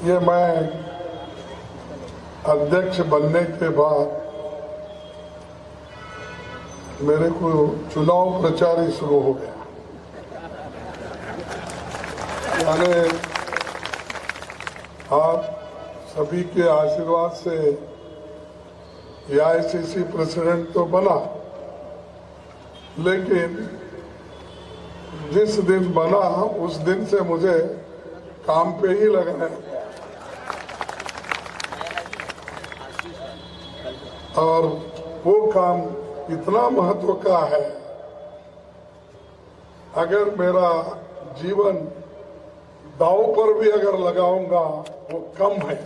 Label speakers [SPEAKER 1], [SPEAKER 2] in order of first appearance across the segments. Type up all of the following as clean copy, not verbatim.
[SPEAKER 1] ये मैं अध्यक्ष बनने के बाद मेरे को चुनाव प्रचार ही शुरू हो गया। यानी आप सभी के आशीर्वाद से एआईसीसी प्रेसिडेंट तो बना, लेकिन जिस दिन बना उस दिन से मुझे काम पे ही लगना है। और वो काम इतना महत्व का है, अगर मेरा जीवन दांव पर भी अगर लगाऊंगा वो कम है।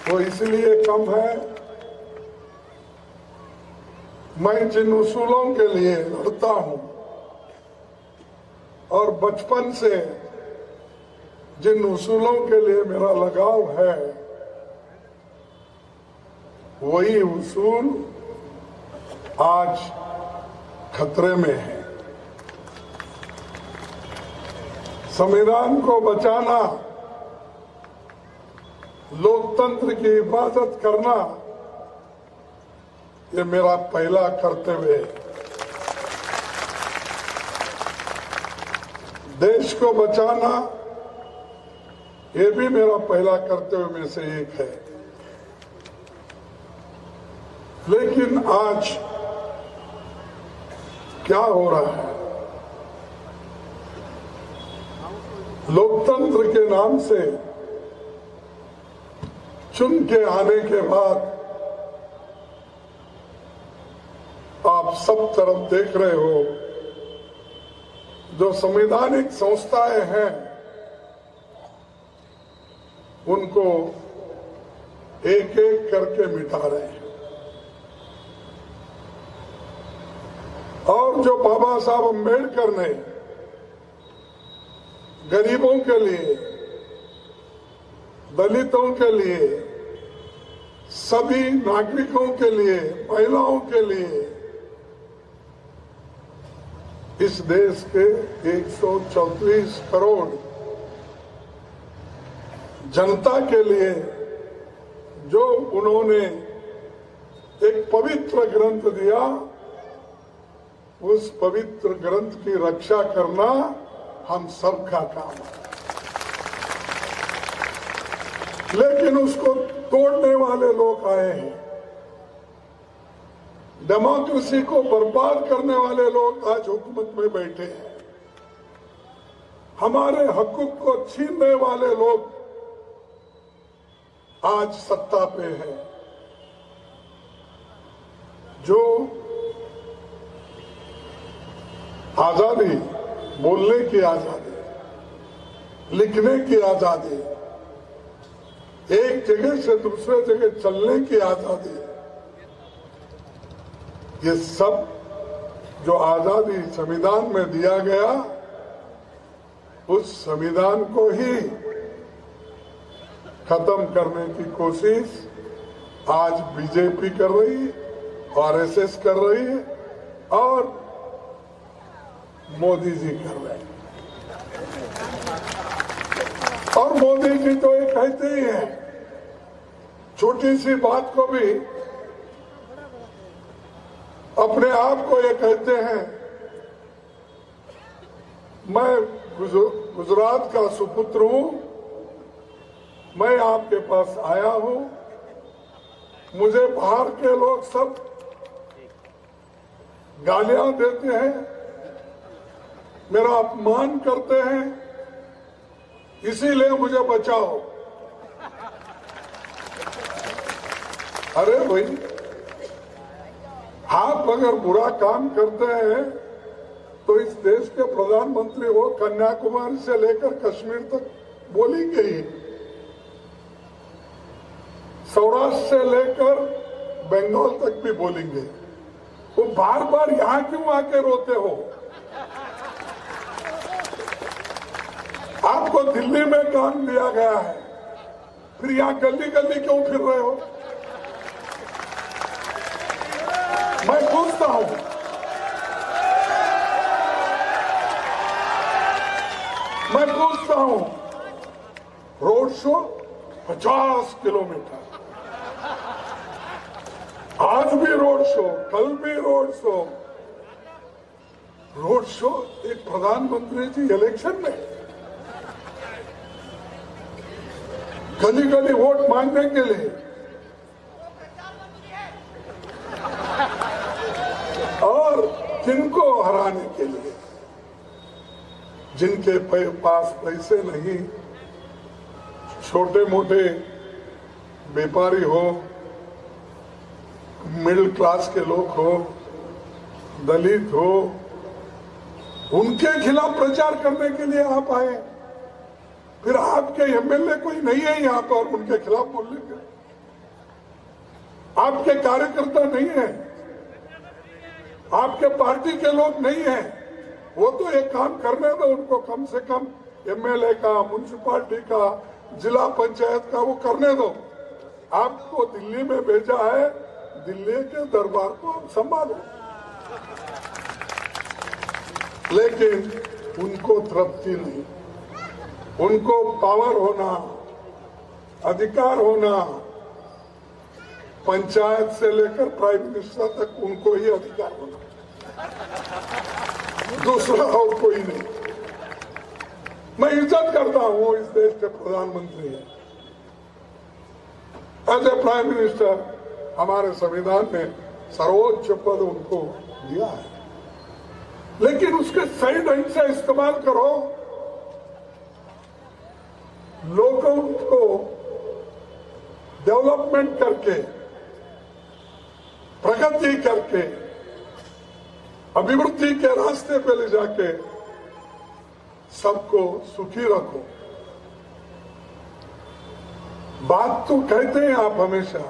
[SPEAKER 1] वो इसलिए कम है, मैं जिन उसूलों के लिए लड़ता हूं और बचपन से जिन उसूलों के लिए मेरा लगाव है, वही उसूल आज खतरे में है। संविधान को बचाना, लोकतंत्र की हिफाजत करना, ये मेरा पहला कर्तव्य है। देश को बचाना, ये भी मेरा पहला कर्तव्य में से एक है। लेकिन आज क्या हो रहा है? लोकतंत्र के नाम से चुन के आने के बाद आप सब तरफ देख रहे हो, जो संवैधानिक संस्थाएं हैं उनको एक एक करके मिटा रहे हैं। और जो बाबा साहब अम्बेडकर ने गरीबों के लिए, दलितों के लिए, सभी नागरिकों के लिए, महिलाओं के लिए, इस देश के 134 करोड़ जनता के लिए जो उन्होंने एक पवित्र ग्रंथ दिया, उस पवित्र ग्रंथ की रक्षा करना हम सबका काम है। लेकिन उसको तोड़ने वाले लोग आए हैं। डेमोक्रेसी को बर्बाद करने वाले लोग आज हुकूमत में बैठे हैं। हमारे हकूक को छीनने वाले लोग आज सत्ता पे हैं। जो आजादी, बोलने की आजादी, लिखने की आजादी, एक जगह से दूसरे जगह चलने की आजादी, ये सब जो आजादी संविधान में दिया गया, उस संविधान को ही खत्म करने की कोशिश आज बीजेपी कर रही है, आरएसएस कर रही है और मोदी जी कर रहे हैं। और मोदी जी तो ये कहते ही हैं, छोटी सी बात को भी अपने आप को ये कहते हैं, मैं गुजरात का सुपुत्र हूं, मैं आपके पास आया हूं, मुझे बाहर के लोग सब गालियां देते हैं, मेरा अपमान करते हैं, इसीलिए मुझे बचाओ। अरे भाई, आप अगर बुरा काम करते हैं तो इस देश के प्रधानमंत्री हो, कन्याकुमारी से लेकर कश्मीर तक बोलेंगे ही, सौराष्ट्र से लेकर बंगाल तक भी बोलेंगे। वो बार बार यहां क्यों आके रोते हो? आपको दिल्ली में काम दिया गया है, फिर यहां गली गली क्यों फिर रहे हो? मैं पूछता हूं, मैं पूछता हूं, रोड शो 50 किलोमीटर, आज भी रोड शो, कल भी रोड शो। रोड शो एक प्रधानमंत्री जी इलेक्शन में, गली गली वोट मांगने के लिए, और किनको हराने के लिए? जिनके पास पैसे नहीं, छोटे मोटे व्यापारी हो, मिडिल क्लास के लोग हो, दलित हो, उनके खिलाफ प्रचार करने के लिए आप आए। फिर आपके एमएलए कोई नहीं है यहाँ पर उनके खिलाफ बोलने के, आपके कार्यकर्ता नहीं है, आपके पार्टी के लोग नहीं है। वो तो एक काम करने दो उनको, कम से कम एमएलए का, म्युनिसिपालिटी का, जिला पंचायत का वो करने दो। आपको दिल्ली में भेजा है, दिल्ली के दरबार को आप संभालो। लेकिन उनको तृप्ति नहीं, उनको पावर होना, अधिकार होना, पंचायत से लेकर प्राइम मिनिस्टर तक उनको ही अधिकार होना, दूसरा और कोई नहीं। मैं इज्जत करता हूं इस देश के प्रधानमंत्री हैं, एज ए प्राइम मिनिस्टर हमारे संविधान में सर्वोच्च पद उनको दिया है, लेकिन उसके सही ढंग से इस्तेमाल करो। लोगों को डेवलपमेंट करके, प्रगति करके, अभिवृद्धि के रास्ते पे ले जाके सबको सुखी रखो। बात तो कहते हैं आप हमेशा,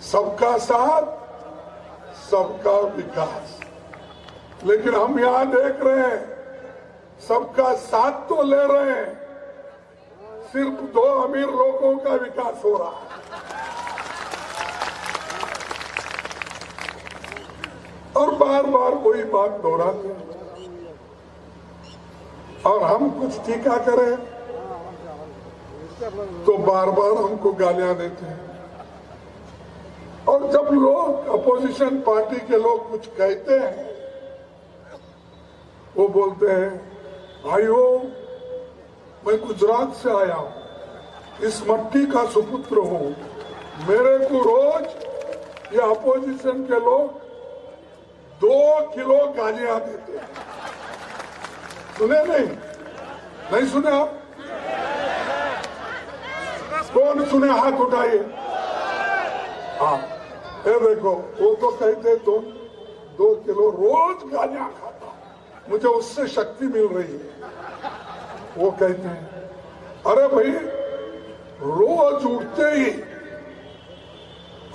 [SPEAKER 1] सबका साथ, सबका विकास, लेकिन हम यहां देख रहे हैं सबका साथ तो ले रहे हैं, सिर्फ 2 अमीर लोगों का विकास हो रहा है। और बार बार वही बात दोहराते हैं, और हम कुछ टीका करें तो बार बार हमको गालियां देते हैं। और जब लोग अपोजिशन पार्टी के लोग कुछ कहते हैं, वो बोलते हैं, भाइयों मैं गुजरात से आया हूं, इस मट्टी का सुपुत्र हूं, मेरे को रोज ये अपोजिशन के लोग 2 किलो गालियां देते हैं। सुने नहीं सुने आप? कौन सुने? हाथ उठाइए। हाँ, ये देखो, वो तो कहते 2 किलो रोज गालियां खाता, मुझे उससे शक्ति मिल रही है। वो कहते हैं, अरे भाई रोज उठते ही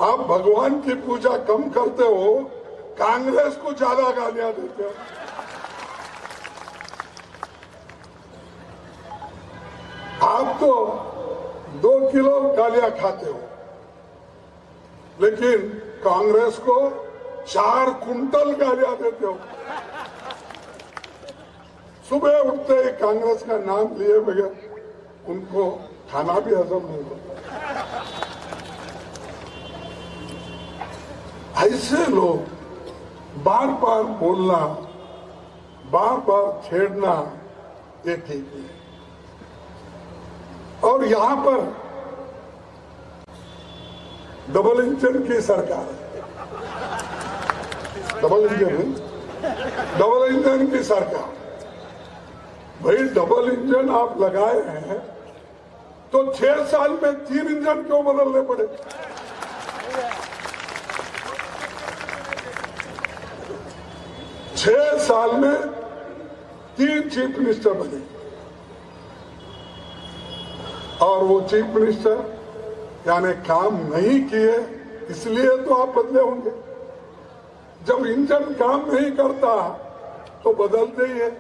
[SPEAKER 1] आप भगवान की पूजा कम करते हो, कांग्रेस को ज्यादा गालियां देते हो। आप तो 2 किलो गालियां खाते हो, लेकिन कांग्रेस को 4 कुंटल गालियां देते हो। सुबह उठते ही कांग्रेस का नाम लिए बगैर उनको खाना भी हजम नहीं होता। ऐसे लोग बार बार बोलना, बार बार छेड़ना, ये ठीक नहीं। और यहां पर डबल इंजन की सरकार है, डबल इंजन की सरकार। भाई डबल इंजन आप लगाए हैं तो 6 साल में 3 इंजन क्यों बदलने पड़े? छह साल में 3 चीफ मिनिस्टर बने, और वो चीफ मिनिस्टर यानी काम नहीं किए, इसलिए तो आप बदले होंगे। जब इंजन काम नहीं करता तो बदलते ही है।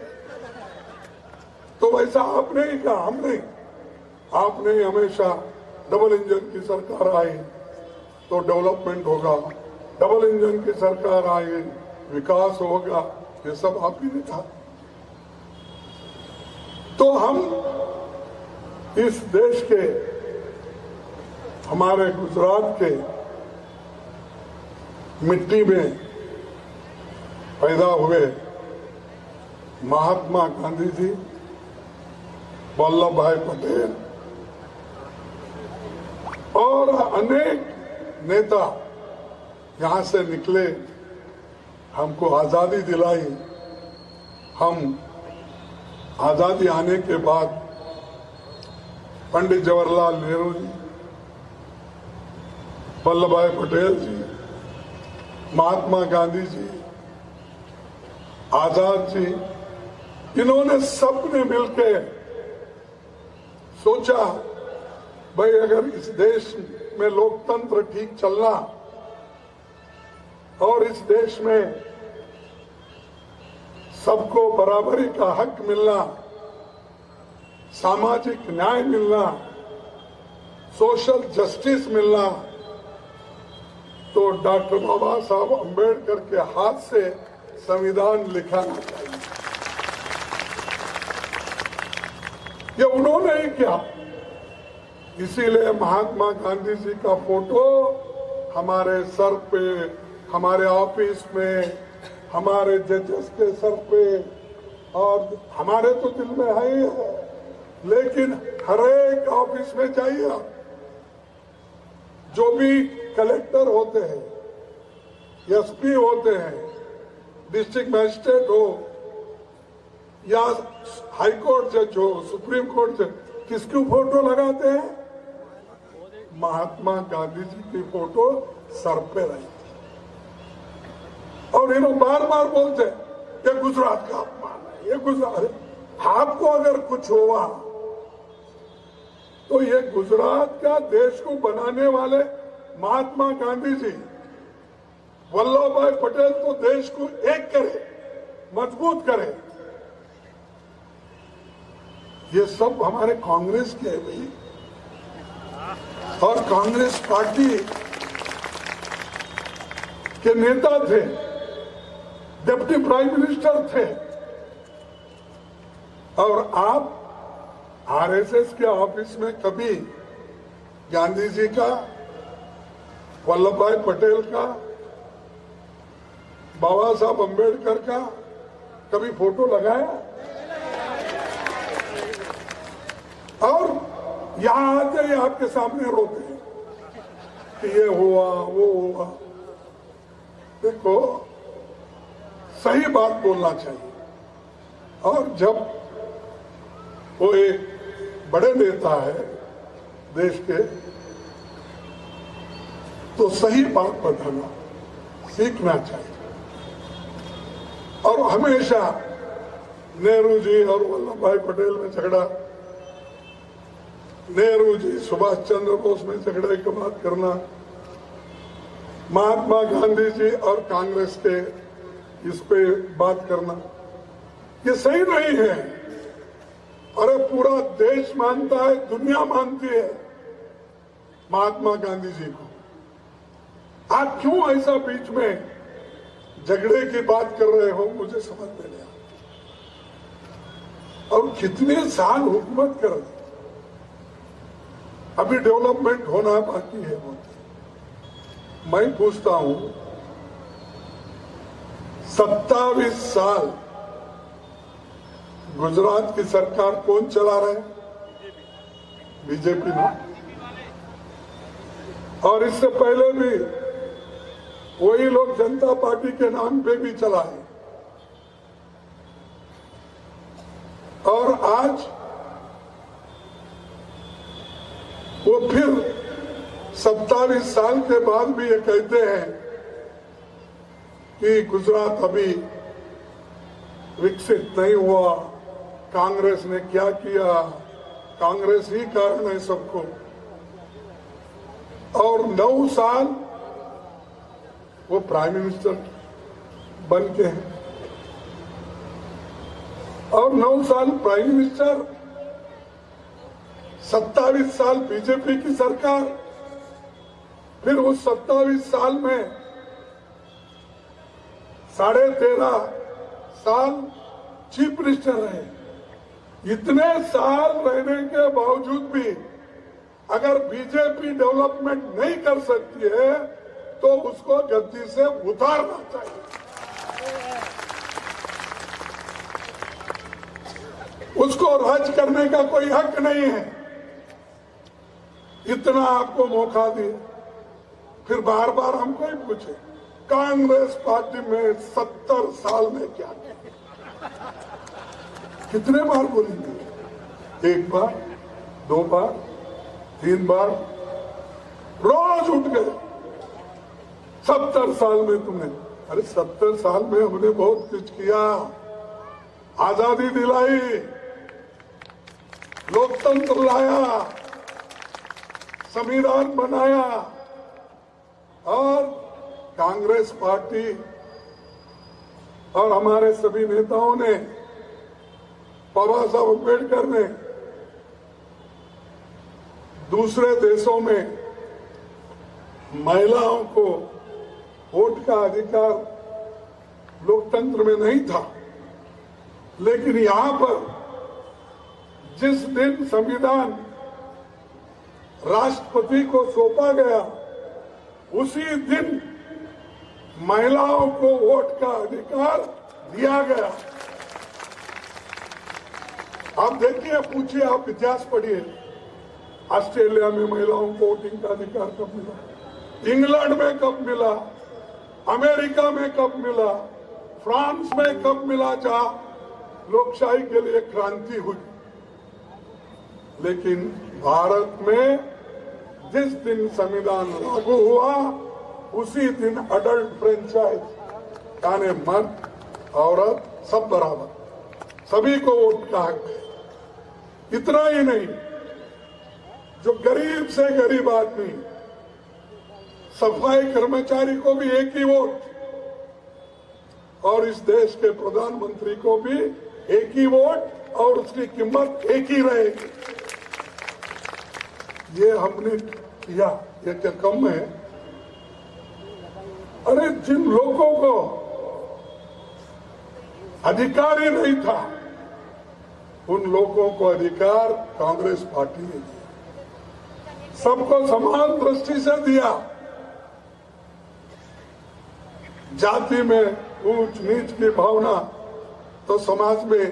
[SPEAKER 1] तो वैसा आपने ही कहा, हम नहीं। आपने हमेशा डबल इंजन की सरकार आई तो डेवलपमेंट होगा, डबल इंजन की सरकार आई विकास होगा, ये सब आप ही ने कहा। तो हम इस देश के, हमारे गुजरात के मिट्टी में पैदा हुए महात्मा गांधी जी, वल्लभ भाई पटेल और अनेक नेता यहां से निकले, हमको आजादी दिलाई। हम आजादी आने के बाद पंडित जवाहरलाल नेहरू जी, वल्लभ भाई पटेल जी, महात्मा गांधी जी, आजाद जी, इन्होंने सबने मिलकर सोचा भाई अगर इस देश में लोकतंत्र ठीक चलना और इस देश में सबको बराबरी का हक मिलना, सामाजिक न्याय मिलना, सोशल जस्टिस मिलना, तो डॉक्टर बाबा साहब अम्बेडकर के हाथ से संविधान लिखाना चाहिए। ये उन्होंने ही किया। इसीलिए महात्मा गांधी जी का फोटो हमारे सर पे, हमारे ऑफिस में, हमारे जजेस के सर पे, और हमारे तो दिल में है ही है, लेकिन हर एक ऑफिस में जाइए, जो भी कलेक्टर होते हैं, एसपी होते हैं, डिस्ट्रिक्ट मजिस्ट्रेट हो या हाई कोर्ट जज हो, सुप्रीम कोर्ट जज, किसकी फोटो लगाते हैं? महात्मा गांधी जी की फोटो सर पे रहती। और इन्होंने बार बार बोलते ये गुजरात का अपमान है, ये गुजरात। आपको अगर कुछ हुआ तो ये गुजरात का देश को बनाने वाले महात्मा गांधी जी, वल्लभ भाई पटेल तो देश को एक करे, मजबूत करे। ये सब हमारे कांग्रेस के है भाई, और कांग्रेस पार्टी के नेता थे, डिप्टी प्राइम मिनिस्टर थे, और आप आरएसएस के ऑफिस में कभी गांधी जी का, वल्लभ भाई पटेल का, बाबा साहब अम्बेडकर का कभी फोटो लगाया? और यहां आते ही आपके सामने रोते हैं कि ये हुआ वो हुआ। देखो, सही बात बोलना चाहिए, और जब वो एक बड़े नेता है देश के, तो सही बात बताना सीखना चाहिए। और हमेशा नेहरू जी और वल्लभ भाई पटेल में झगड़ा, नेहरू जी सुभाष चंद्र बोस में झगड़े की बात करना, महात्मा गांधी जी और कांग्रेस के इस पे बात करना, ये सही नहीं है। अरे पूरा देश मानता है, दुनिया मानती है महात्मा गांधी जी को। आप क्यों ऐसा बीच में झगड़े की बात कर रहे हो, मुझे समझ में नहीं आता। और कितने साल हुकूमत कर रहे, अभी डेवलपमेंट होना बाकी है बोलते। मैं पूछता हूं, 27 साल गुजरात की सरकार कौन चला रहा है? बीजेपी ना। और इससे पहले भी वही लोग जनता पार्टी के नाम पे भी चलाए। और आज वो फिर 27 साल के बाद भी ये कहते हैं कि गुजरात अभी विकसित नहीं हुआ, कांग्रेस ने क्या किया, कांग्रेस ही कारण है सबको। और 9 साल वो प्राइम मिनिस्टर बन के हैं, और 9 साल प्राइम मिनिस्टर, 27 साल बीजेपी की सरकार, फिर उस 27 साल में 13.5 साल चीफ मिनिस्टर रहे। इतने साल रहने के बावजूद भी अगर बीजेपी डेवलपमेंट नहीं कर सकती है तो उसको गद्दी से उतारना चाहिए। उसको राज करने का कोई हक नहीं है। इतना आपको मौका दिए, फिर बार बार हमको ही पूछे कांग्रेस पार्टी में 70 साल में क्या किया? कितने बार बोलेंगे? 1 बार, 2 बार, 3 बार, रोज उठ गए 70 साल में तुमने। अरे 70 साल में हमने बहुत कुछ किया, आजादी दिलाई, लोकतंत्र लाया, संविधान बनाया, और कांग्रेस पार्टी और हमारे सभी नेताओं ने, बाबा साहब अम्बेडकर ने दूसरे देशों में महिलाओं को वोट का अधिकार लोकतंत्र में नहीं था, लेकिन यहां पर जिस दिन संविधान राष्ट्रपति को सौंपा गया उसी दिन महिलाओं को वोट का अधिकार दिया गया। आप देखिए, पूछिए, आप इतिहास पढ़िए, ऑस्ट्रेलिया में महिलाओं को वोटिंग का अधिकार कब मिला, इंग्लैंड में कब मिला, अमेरिका में कब मिला, फ्रांस में कब मिला, जहां लोकशाही के लिए क्रांति हुई। लेकिन भारत में जिस दिन संविधान लागू हुआ उसी दिन अडल्ट फ्रेंचाइज, यानी मर्द औरत सब बराबर, सभी को वोट का हक है। इतना ही नहीं, जो गरीब से गरीब आदमी, सफाई कर्मचारी को भी एक ही वोट, और इस देश के प्रधानमंत्री को भी एक ही वोट, और उसकी कीमत एक ही रहेगी। ये हमने किया, ये क्या कम है? अरे जिन लोगों को अधिकार ही नहीं था, उन लोगों को अधिकार कांग्रेस पार्टी ने दिया, सबको समान दृष्टि से दिया। जाति में ऊंच नीच की भावना तो समाज में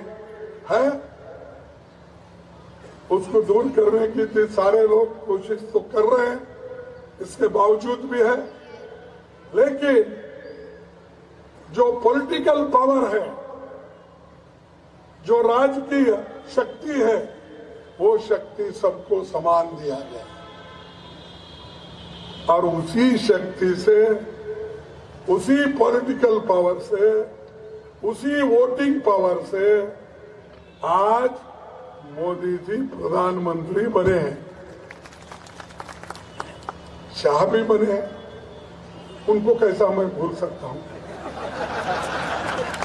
[SPEAKER 1] है, उसको दूर करने की थी, सारे लोग कोशिश तो कर रहे हैं, इसके बावजूद भी है। लेकिन जो पॉलिटिकल पावर है, जो राजकीय शक्ति है, वो शक्ति सबको समान दिया गया, और उसी शक्ति से, उसी पॉलिटिकल पावर से, उसी वोटिंग पावर से आज मोदी जी प्रधानमंत्री बने हैं, शाह भी बने हैं। उनको कैसा मैं भूल सकता हूं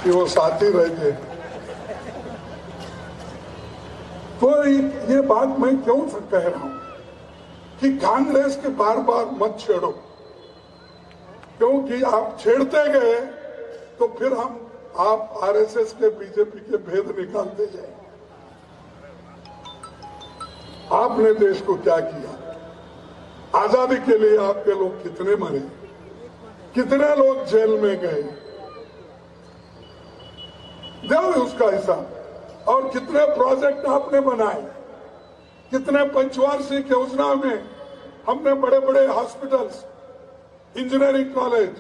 [SPEAKER 1] कि वो साथी रहे थे। तो ये बात मैं क्यों कह रहा हूं कि कांग्रेस के बार बार मत छेड़ो, क्योंकि आप छेड़ते गए तो फिर आप आरएसएस के, बीजेपी के भेद निकालते जाएंगे। आपने देश को क्या किया? आजादी के लिए आपके लोग कितने मरे, कितने लोग जेल में गए, दो उसका हिसाब। और कितने प्रोजेक्ट आपने बनाए, कितने पंचवार्षिक योजना में हमने बड़े बड़े hospitals, engineering college,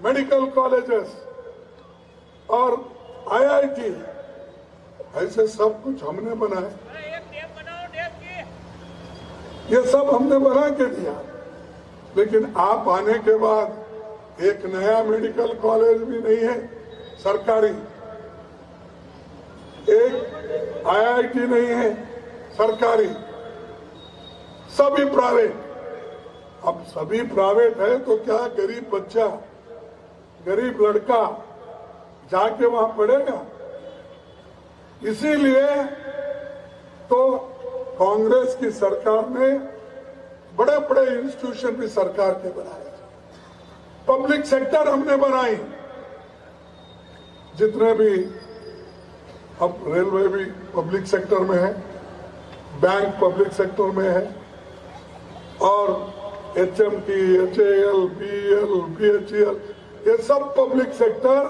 [SPEAKER 1] medical colleges और आईआईटी, ऐसे सब कुछ हमने बनाए। ये सब हमने बना के दिया। लेकिन आप आने के बाद एक नया मेडिकल कॉलेज भी नहीं है सरकारी, एक आईआईटी नहीं है सरकारी, सभी प्राइवेट। अब सभी प्राइवेट है तो क्या गरीब बच्चा, गरीब लड़का जाके वहां पढ़ेगा? इसीलिए तो कांग्रेस की सरकार ने बड़े बड़े इंस्टीट्यूशन भी सरकार के बनाए, पब्लिक सेक्टर हमने बनाई। जितने भी अब रेलवे भी पब्लिक सेक्टर में है, बैंक पब्लिक सेक्टर में है, और HMT, HAL, BEL, BHEL ये सब पब्लिक सेक्टर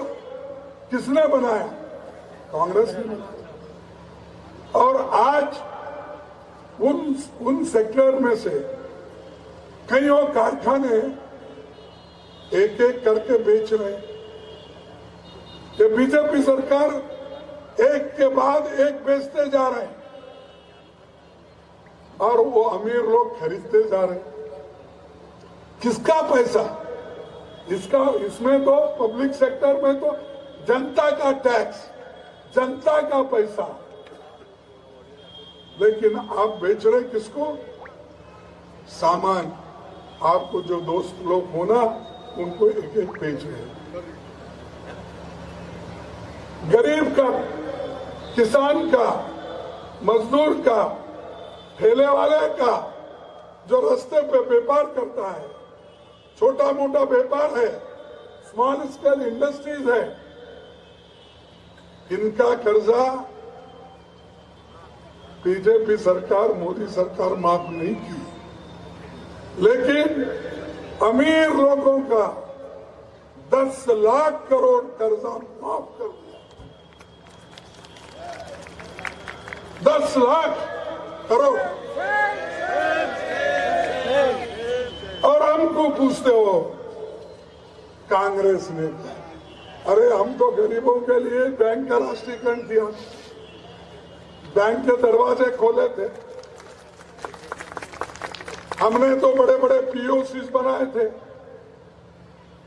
[SPEAKER 1] किसने बनाया? कांग्रेस ने बनाया। और आज उन सेक्टर में से कईयों कारखाने एक एक करके बेच रहे हैं। ये बीजेपी सरकार एक के बाद एक बेचते जा रहे हैं और वो अमीर लोग खरीदते जा रहे हैं। किसका पैसा? इसमें तो पब्लिक सेक्टर में तो जनता का टैक्स, जनता का पैसा, लेकिन आप बेच रहे किसको? सामान। आपको जो दोस्त लोग हो ना, उनको एक एक बेच रहे हैं। गरीब का, किसान का, मजदूर का, ठेले वाले का, जो रास्ते पे व्यापार करता है, छोटा मोटा व्यापार है, स्मॉल स्केल इंडस्ट्रीज है, इनका कर्जा बीजेपी सरकार, मोदी सरकार माफ नहीं की, लेकिन अमीर लोगों का 10 लाख करोड़ कर्जा माफ कर दिया। 10 लाख करोड़। और हमको पूछते हो कांग्रेस ने, अरे हम तो गरीबों के लिए बैंक का राष्ट्रीयकरण किया, बैंक के दरवाजे खोले थे, हमने तो बड़े बड़े POCs बनाए थे,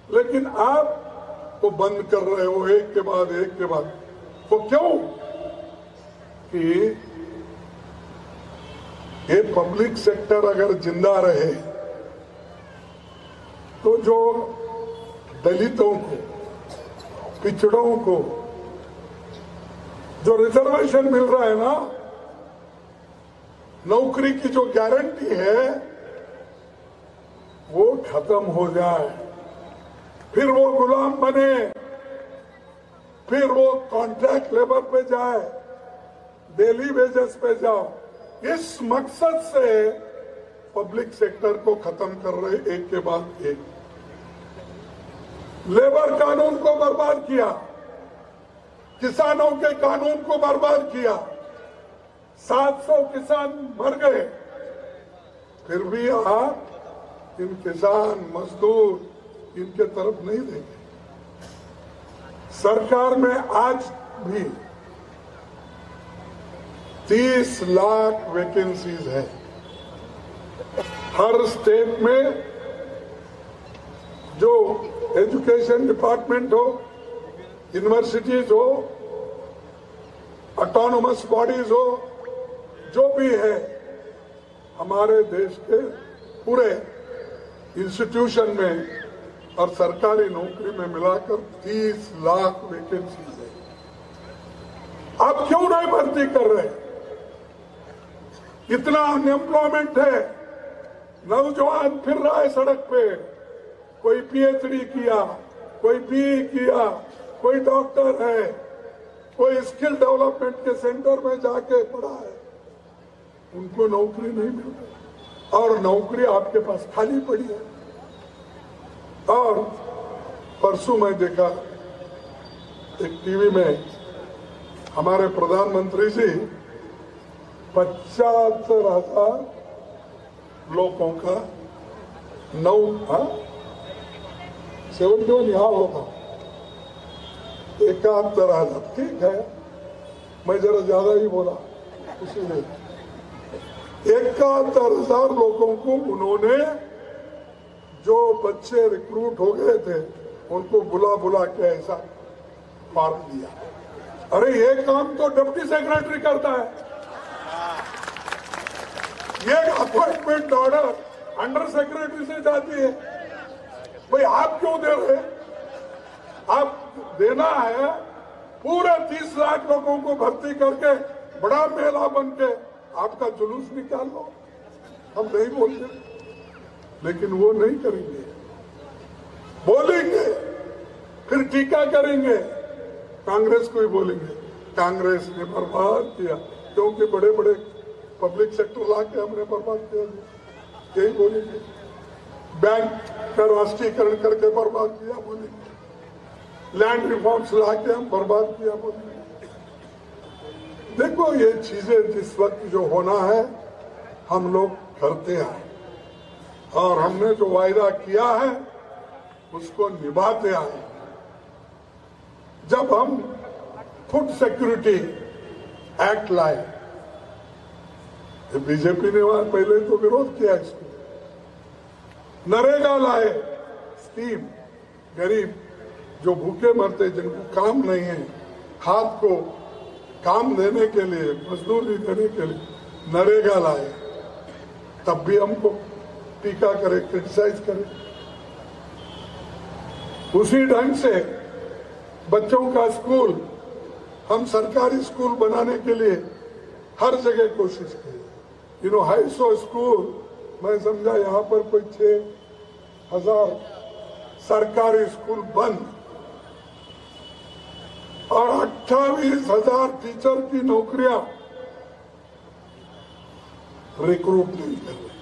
[SPEAKER 1] लेकिन आप तो बंद कर रहे हो एक के बाद एक के बाद। तो क्यों? कि ये पब्लिक सेक्टर अगर जिंदा रहे तो जो दलितों को, पिछड़ों को जो रिजर्वेशन मिल रहा है ना, नौकरी की जो गारंटी है, वो खत्म हो जाए, फिर वो गुलाम बने, फिर वो कॉन्ट्रैक्ट लेबर पे जाए, डेली वेजेस पे जाओ। इस मकसद से पब्लिक सेक्टर को खत्म कर रहे एक के बाद एक। लेबर कानून को बर्बाद किया, किसानों के कानून को बर्बाद किया, 700 किसान मर गए, फिर भी आप इन किसान मजदूर इनके तरफ नहीं देंगे। सरकार में आज भी 30 लाख वैकेंसीज है। हर स्टेट में जो एजुकेशन डिपार्टमेंट हो, यूनिवर्सिटीज हो, ऑटोनोमस बॉडीज हो, जो भी है, हमारे देश के पूरे इंस्टीट्यूशन में और सरकारी नौकरी में मिलाकर 30 लाख वैकेंसीज है। आप क्यों नहीं भर्ती कर रहे? इतना अनएम्प्लॉयमेंट है, नौजवान फिर रहा है सड़क पे, कोई PhD किया, कोई BE किया, कोई डॉक्टर है, कोई स्किल डेवलपमेंट के सेंटर में जाके पढ़ा है, उनको नौकरी नहीं मिल रही और नौकरी आपके पास खाली पड़ी है। और परसों मैं देखा एक टीवी में हमारे प्रधानमंत्री जी 75,000 लोगों का 71 यहाँ होगा 71,000, ठीक है, मैं जरा ज्यादा ही बोला, इसीलिए 71,000 लोगों को उन्होंने, जो बच्चे रिक्रूट हो गए थे, उनको बुला बुला के ऐसा फार्म दिया। अरे ये काम तो डिप्टी सेक्रेटरी करता है, ये अपॉइंटमेंट ऑर्डर अंडर सेक्रेटरी से जाती है। भाई आप क्यों दे रहे? आप देना है पूरे 30 लाख लोगों को भर्ती करके बड़ा मेला बन के आपका जुलूस निकाल लो। हम नहीं बोलते, लेकिन वो नहीं करेंगे, बोलेंगे, फिर टीका करेंगे, कांग्रेस को ही बोलेंगे कांग्रेस ने बर्बाद किया, क्योंकि बड़े बड़े पब्लिक सेक्टर लाके हमने बर्बाद किया, यही बोलेंगे। बैंक का राष्ट्रीयकरण करके बर्बाद किया बोलेंगे, लैंड रिफॉर्म्स लाके हम बर्बाद किया बोलेंगे। देखो ये चीजें जिस वक्त जो होना है हम लोग करते आए, और हमने जो वायदा किया है उसको निभाते आए। जब हम फूड सिक्योरिटी एक्ट लाए, बीजेपी ने वहां पहले तो विरोध किया इसको, नरेगा लाए स्कीम, गरीब जो भूखे मरते, जिनको काम नहीं है, हाथ को काम देने के लिए, मजदूरी देने के लिए नरेगा लाए, तब भी हमको टीका करे, क्रिटिसाइज करे। उसी ढंग से बच्चों का स्कूल, हम सरकारी स्कूल बनाने के लिए हर जगह कोशिश की। हाई स्कूल, मैं समझा यहाँ पर कोई 6,000 सरकारी स्कूल बंद और 28,000 टीचर की नौकरियां रिक्रूट नहीं कर रहे,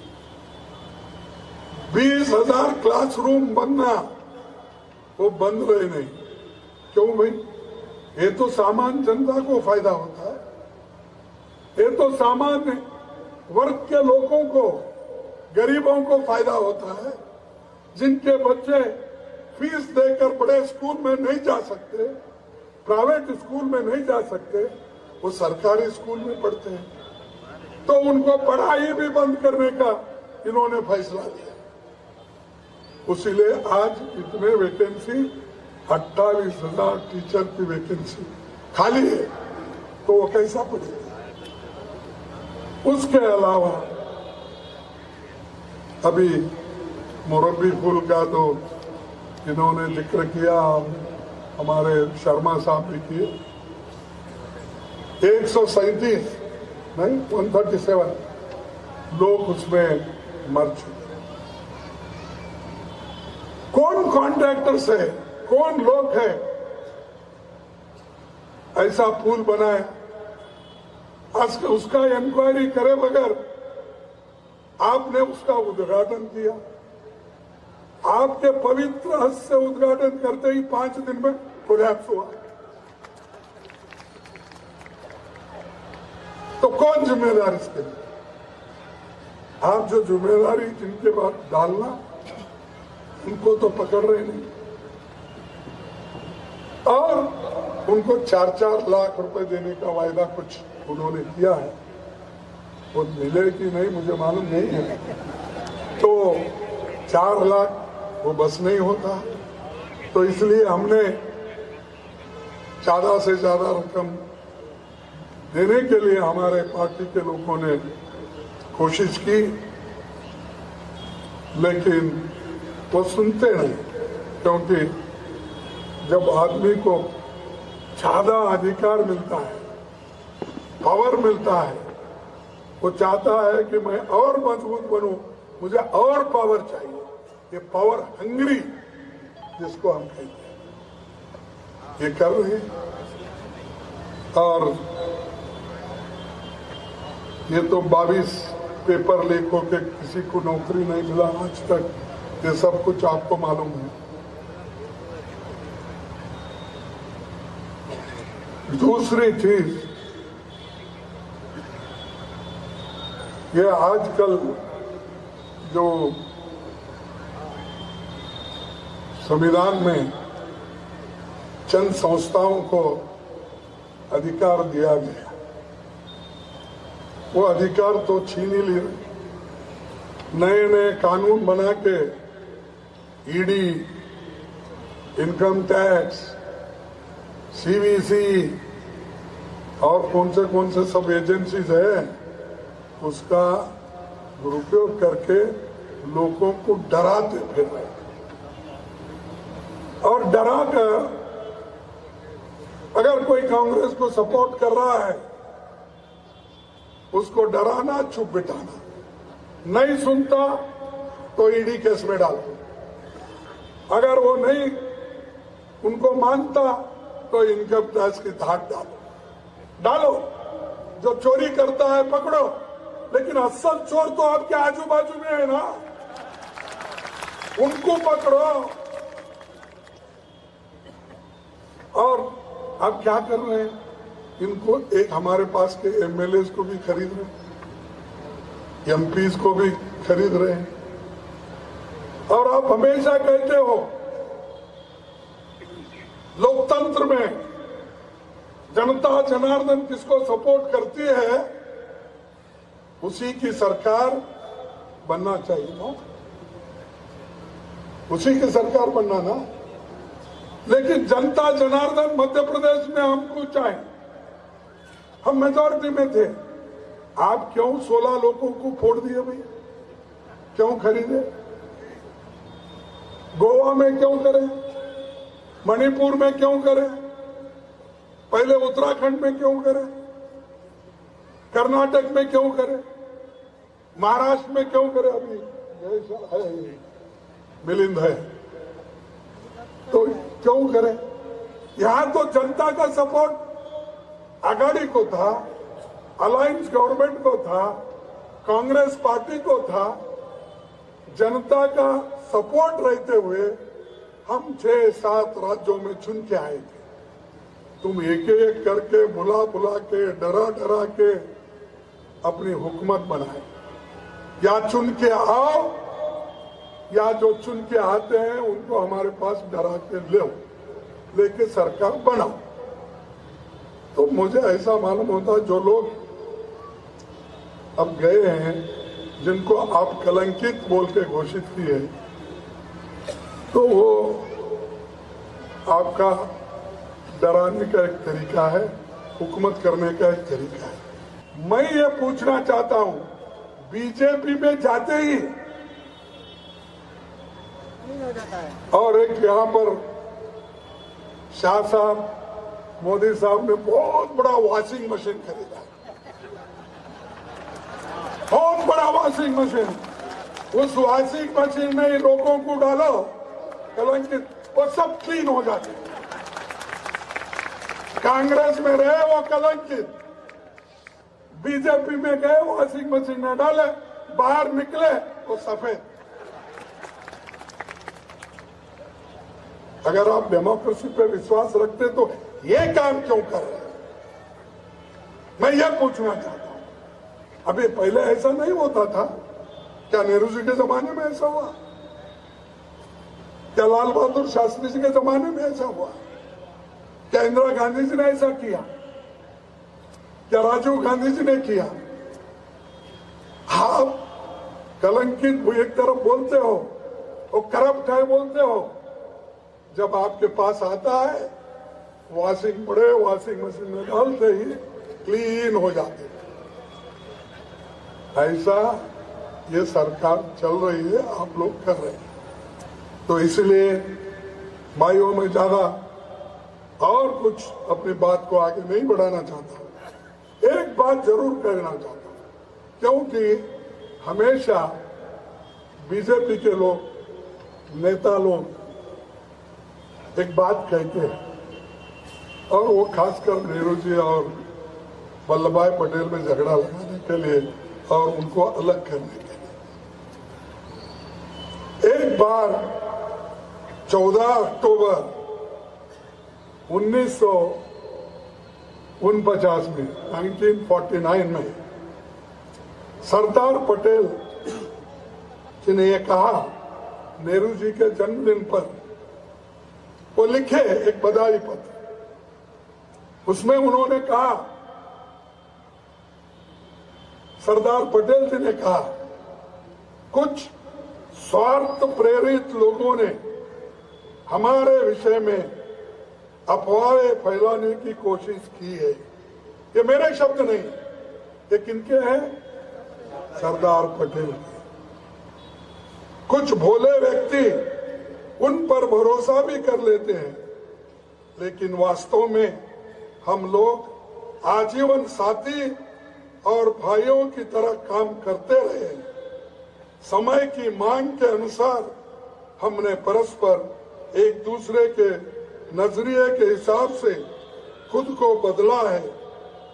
[SPEAKER 1] 20,000 क्लासरूम बनना वो बंद रहे नहीं। क्यों भाई? ये तो सामान्य जनता को फायदा होता है, ये तो सामान्य वर्ग के लोगों को, गरीबों को फायदा होता है, जिनके बच्चे फीस देकर बड़े स्कूल में नहीं जा सकते, प्राइवेट स्कूल में नहीं जा सकते, वो सरकारी स्कूल में पढ़ते हैं, तो उनको पढ़ाई भी बंद करने का इन्होंने फैसला लिया। इसीलिए आज इतने वैकेंसी, 28,000 टीचर की वैकेंसी खाली है, तो वो कैसा पढ़ेगा? उसके अलावा अभी मुरब्बी फूल का तो इन्होंने जिक्र किया, हमारे शर्मा साहब भी किए, 137 नहीं 137 लोग उसमें मर चुके। कौन कॉन्ट्रैक्टर्स है, कौन लोग है ऐसा पुल बनाए, उसका इंक्वायरी करे बगैर आपने उसका उद्घाटन किया। आपके पवित्र हस्त से उद्घाटन करते ही 5 दिन में कोलैप्स हुआ। तो कौन जिम्मेदार इसके लिए? आप जो जिम्मेदारी जिनके बाद डालना, उनको तो पकड़ रहे नहीं, और उनको 4-4 लाख रुपए देने का वायदा कुछ उन्होंने किया है, वो मिले कि नहीं मुझे मालूम नहीं है। तो 4 लाख वो बस नहीं होता, तो इसलिए हमने ज्यादा से ज्यादा रकम देने के लिए हमारे पार्टी के लोगों ने कोशिश की, लेकिन वो सुनते नहीं, क्योंकि जब आदमी को ज्यादा अधिकार मिलता है, पावर मिलता है, वो चाहता है कि मैं और मजबूत बनूं, मुझे और पावर चाहिए। ये पावर हंग्री जिसको हम कहते हैं, ये कर रहे हैं। और ये तो 22 पेपर लीक होके किसी को नौकरी नहीं मिला आज तक, ये सब कुछ आपको मालूम है। दूसरी चीज, ये आजकल जो संविधान में चंद संस्थाओं को अधिकार दिया गया, वो अधिकार तो छीन ही लिए। नए नए कानून बना के ईडी, इनकम टैक्स, सीवीसी और कौन से सब एजेंसीज है, उसका दुरुपयोग करके लोगों को डराते फिर रहे, और डरा कर अगर कोई कांग्रेस को सपोर्ट कर रहा है उसको डराना, चुप बिठाना, नहीं सुनता तो ईडी केस में डालो, अगर वो नहीं उनको मानता तो इनकम टैक्स की धाक डालो। डालो, जो चोरी करता है पकड़ो, लेकिन असल चोर तो आपके आजू बाजू में है ना, उनको पकड़ो। और अब क्या कर रहे हैं, इनको एक हमारे पास के एमएलए को भी खरीद रहे हैं, एमपीज को भी खरीद रहे हैं। और आप हमेशा कहते हो लोकतंत्र में जनता जनार्दन किसको सपोर्ट करती है उसी की सरकार बनना चाहिए ना, उसी की सरकार बनना ना। लेकिन जनता जनार्दन मध्य प्रदेश में हमको चाहे, हम मेजॉरिटी में थे, आप क्यों 16 लोगों को फोड़ दिए भाई, क्यों खरीदे? गोवा में क्यों करें, मणिपुर में क्यों करें, पहले उत्तराखंड में क्यों करें, कर्नाटक में क्यों करें, महाराष्ट्र में क्यों करें? अभी है मिलिंद है तो क्यों करें? यहां तो जनता का सपोर्ट आघाड़ी को था, अलायंस गवर्नमेंट को था, कांग्रेस पार्टी को था। जनता का सपोर्ट रहते हुए हम 6-7 राज्यों में चुन के आए थे। तुम एक एक करके बुला बुला के डरा डरा के अपनी हुकूमत बनाए, या चुन के आओ या जो चुन के आते हैं उनको हमारे पास डरा के लेके सरकार बनाओ। तो मुझे ऐसा मालूम होता जो लोग अब गए हैं, जिनको आप कलंकित बोल के घोषित किए, तो वो आपका डराने का एक तरीका है, हुकूमत करने का एक तरीका है। मैं ये पूछना चाहता हूं, बीजेपी में जाते ही और एक यहां पर शाह साहब, मोदी साहब ने बहुत बड़ा वॉशिंग मशीन खरीदा, बहुत बड़ा वॉशिंग मशीन। उस वॉशिंग मशीन में ही लोगों को डालो कलंकित, वो सब क्लीन हो जाते। कांग्रेस में रहे वो कलंकित, बीजेपी में गए वॉशिंग मशीन में डाले, बाहर निकले वो सफेद। अगर आप डेमोक्रेसी पे विश्वास रखते तो ये काम क्यों कर रहे हैं? मैं ये पूछना चाहता हूं। अभी पहले ऐसा नहीं होता था क्या? नेहरू जी के जमाने में ऐसा हुआ क्या? लाल बहादुर शास्त्री जी के जमाने में ऐसा हुआ क्या? इंदिरा गांधी जी ने ऐसा किया क्या? राजीव गांधी जी ने किया? आप कलंकित एक तरफ बोलते हो, वो करप्ट है बोलते हो, जब आपके पास आता है वॉशिंग मशीन में डालते ही क्लीन हो जाते। ऐसा ये सरकार चल रही है, आप लोग कर रहे हैं। तो इसलिए भाइयों में ज्यादा और कुछ अपनी बात को आगे नहीं बढ़ाना चाहता। एक बात जरूर कहना चाहता हूं, क्योंकि हमेशा बीजेपी के लोग, नेता लोग एक बात कहते हैं, और वो खासकर नेहरू जी और वल्लभ भाई पटेल में झगड़ा लगाने के लिए और उनको अलग करने के लिए। एक बार 14 अक्टूबर 1949 में 1949 में सरदार पटेल जी ने यह कहा, नेहरू जी के जन्मदिन पर वो लिखे एक बधाई पत्र, उसमें उन्होंने कहा, सरदार पटेल जी ने कहा, कुछ स्वार्थ प्रेरित लोगों ने हमारे विषय में अफवाहें फैलाने की कोशिश की है। ये मेरे शब्द नहीं, ये किनके हैं? सरदार पटेल के। कुछ भोले व्यक्ति उन पर भरोसा भी कर लेते हैं, लेकिन वास्तव में हम लोग आजीवन साथी और भाइयों की तरह काम करते रहे। समय की मांग के अनुसार हमने परस्पर एक दूसरे के नजरिए के हिसाब से खुद को बदला है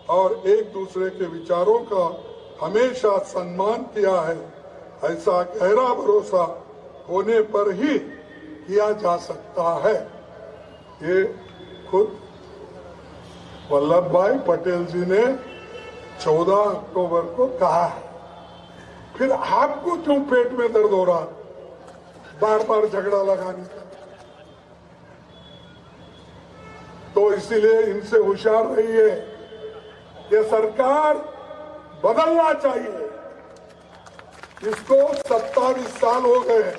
[SPEAKER 1] और एक दूसरे के विचारों का हमेशा सम्मान किया है, ऐसा गहरा भरोसा होने पर ही किया जा सकता है। ये खुद वल्लभ भाई पटेल जी ने 14 अक्टूबर को कहा है। फिर आपको क्यों पेट में दर्द हो रहा बार बार झगड़ा लगाने का? तो इसीलिए इनसे होशियार रहिए। ये सरकार बदलना चाहिए। इसको 27 साल हो गए,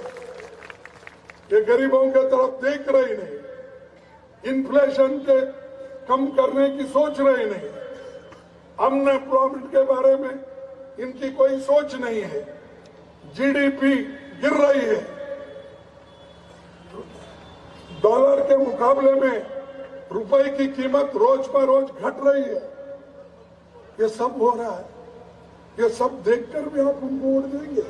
[SPEAKER 1] ये गरीबों के तरफ देख रही नहीं, इन्फ्लेशन के कम करने की सोच रही नहीं, अनएम्प्लॉयमेंट के बारे में इनकी कोई सोच नहीं है, जीडीपी गिर रही है, डॉलर के मुकाबले में रुपए की कीमत रोज पर रोज घट रही है। ये सब हो रहा है, ये सब देखकर भी आप उनको वोट देंगे?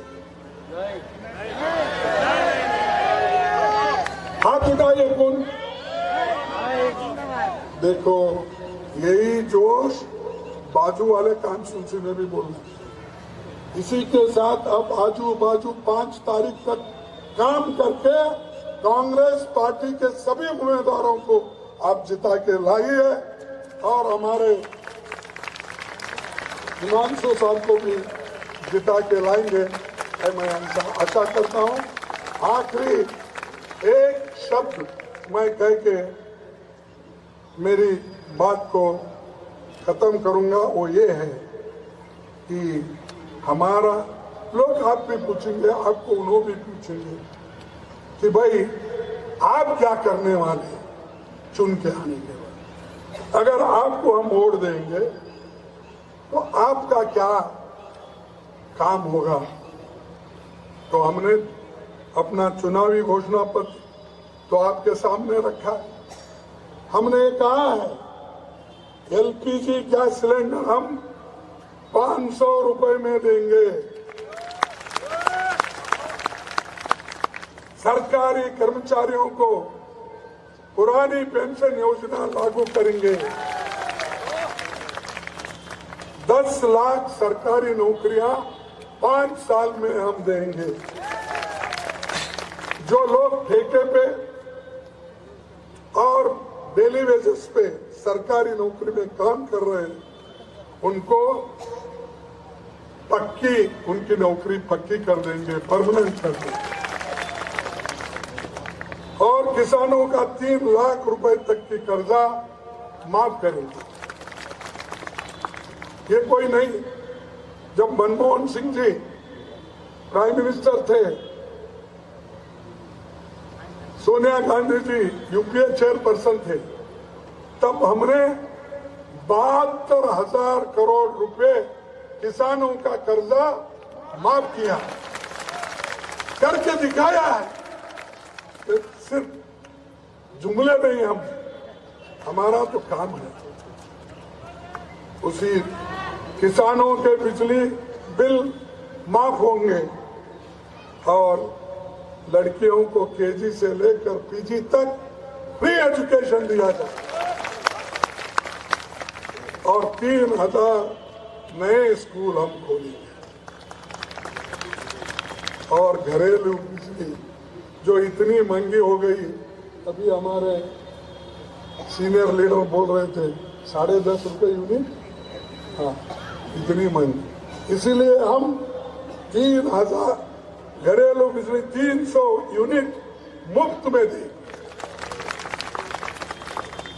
[SPEAKER 1] हाथ उठाइए कौन? देखो, यही जोश बाजू वाले कॉन्स्टिट्यूंसी में भी बोलना है। इसी के साथ अब आजू बाजू 5 तारीख तक काम करके कांग्रेस पार्टी के सभी उम्मीदवारों को आप जिता के लाइए और हमारे हिमांशु साहब को भी जिता के लाएंगे, मैं आशा करता हूं। आखिरी एक शब्द मैं कह के मेरी बात को खत्म करूंगा, वो ये है कि हमारा लोग आप भी पूछेंगे, आपको उन्होंने भी पूछेंगे कि भाई आप क्या करने वाले चुन के आने के बाद? अगर आपको हम वोट देंगे तो आपका क्या काम होगा? तो हमने अपना चुनावी घोषणा पत्र तो आपके सामने रखा है। हमने कहा है एलपीजी गैस सिलेंडर हम 500 रुपए में देंगे, सरकारी कर्मचारियों को पुरानी पेंशन योजना लागू करेंगे, 10 लाख सरकारी नौकरियां 5 साल में हम देंगे। जो लोग ठेके पे और डेली वेजेस पे सरकारी नौकरी में काम कर रहे हैं, उनको उनकी नौकरी पक्की कर देंगे, परमानेंट कर देंगे। और किसानों का 3 लाख रुपए तक की कर्जा माफ करेंगे। ये कोई नहीं, जब मनमोहन सिंह जी प्राइम मिनिस्टर थे, सोनिया गांधी जी यूपीए चेयरपर्सन थे, तब हमने 72,000 करोड़ रुपए किसानों का कर्जा माफ किया, करके दिखाया है। सिर्फ जुमले नहीं, हमारा तो काम है। उसी किसानों के बिजली बिल माफ होंगे और लड़कियों को केजी से लेकर पीजी तक फ्री एजुकेशन दिया जाए और 3,000 नए स्कूल हम खोलेंगे। और घरेलू बिजली जो इतनी महंगी हो गई, अभी हमारे सीनियर लीडर बोल रहे थे 10.5 रुपए यूनिट, हाँ इतनी महंगी। इसीलिए हम 3,000 घरेलू बिजली 300 यूनिट मुफ्त में दी।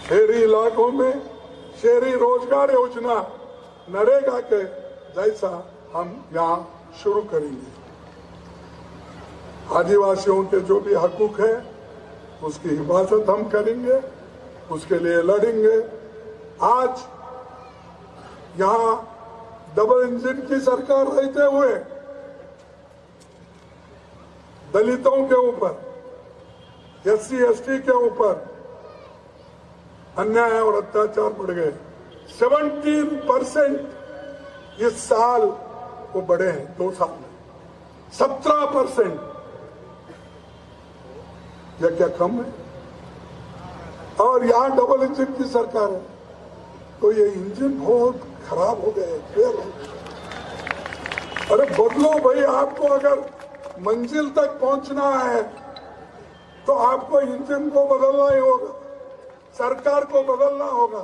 [SPEAKER 1] शहरी इलाकों में शहरी रोजगार योजना नरेगा के जैसा हम यहाँ शुरू करेंगे। आदिवासियों के जो भी हकूक है उसकी हिफाजत हम करेंगे, उसके लिए लड़ेंगे। आज यहाँ डबल इंजन की सरकार रहते हुए दलितों के ऊपर, SC ST के ऊपर अन्याय और अत्याचार बढ़ गए। 17% इस साल वो बढ़े हैं, 2 साल में 17%। यह क्या कम है? और यहाँ डबल इंजन की सरकार है, तो ये इंजन बहुत खराब हो गए, फेल हो गए। अरे बदलो भाई, आपको अगर मंजिल तक पहुंचना है तो आपको इंजन को बदलना ही होगा, सरकार को बदलना होगा।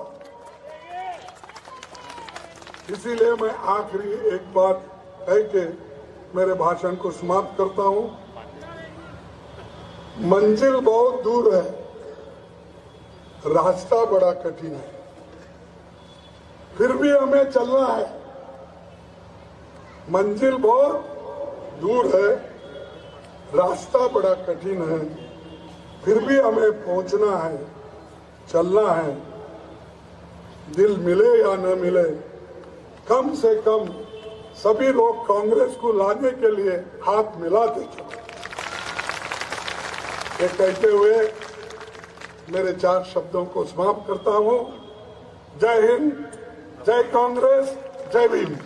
[SPEAKER 1] इसीलिए मैं आखिरी एक बात कह के मेरे भाषण को समाप्त करता हूं। मंजिल बहुत दूर है, रास्ता बड़ा कठिन है, फिर भी हमें चलना है। मंजिल बहुत दूर है, रास्ता बड़ा कठिन है, फिर भी हमें पहुंचना है, चलना है। दिल मिले या न मिले, कम से कम सभी लोग कांग्रेस को लाने के लिए हाथ मिलाते चलो। ये कहते हुए मेरे 4 शब्दों को समाप्त करता हूं। जय हिंद, जय कांग्रेस, जय भीम।